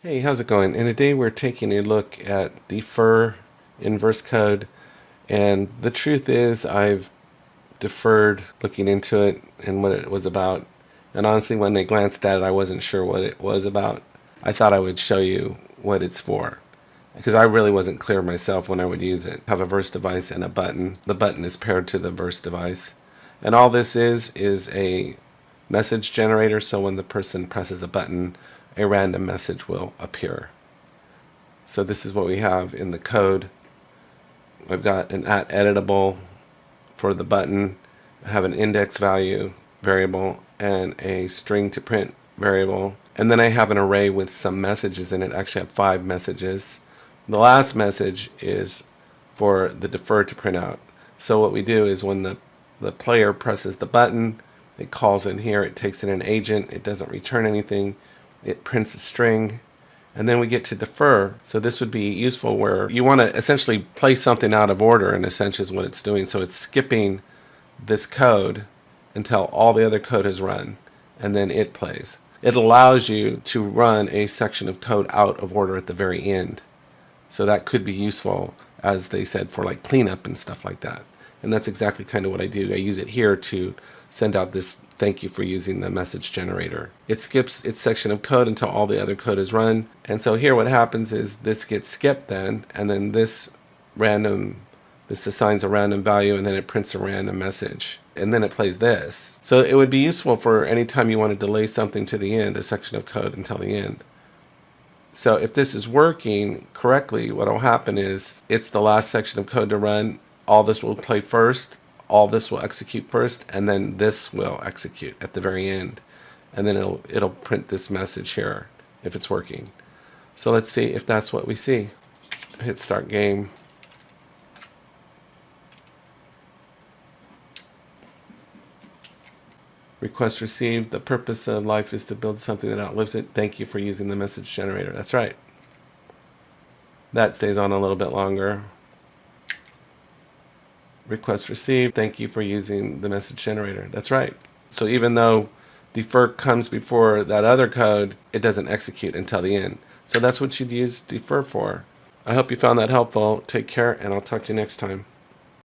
Hey, how's it going? And today we're taking a look at defer inverse code. And the truth is, I've deferred looking into it and what it was about. And honestly, when I glanced at it, I wasn't sure what it was about. I thought I would show you what it's for, because I really wasn't clear myself when I would use it. I have a verse device and a button. The button is paired to the verse device. And all this is a message generator, so when the person presses a button, a random message will appear. So this is what we have in the code. I've got an @editable for the button. I have an index value variable and a string to print variable. And then I have an array with some messages in it. Actually, I have 5 messages. The last message is for the defer to print out. So what we do is when the player presses the button, it calls in here, it takes in an agent, it doesn't return anything, it prints a string, and then we get to defer. So this would be useful where you want to essentially place something out of order, and essentially is what it's doing. So it's skipping this code until all the other code has run, and then it plays. It allows you to run a section of code out of order at the very end. So that could be useful, as they said, for like cleanup and stuff like that. And that's exactly kind of what I do. I use it here to send out this thank you for using the message generator. It skips its section of code until all the other code is run. And so here what happens is this gets skipped then, and then this assigns a random value, and then it prints a random message. And then it plays this. So it would be useful for any time you want to delay something to the end, a section of code until the end. So if this is working correctly, what will happen is it's the last section of code to run. All this will play first, all this will execute first, and then this will execute at the very end. And then it'll print this message here if it's working. So let's see if that's what we see. Hit start game. Request received. The purpose of life is to build something that outlives it. Thank you for using the message generator. That's right. That stays on a little bit longer. Request received. Thank you for using the message generator. That's right. So even though defer comes before that other code, it doesn't execute until the end. So that's what you'd use defer for. I hope you found that helpful. Take care, and I'll talk to you next time.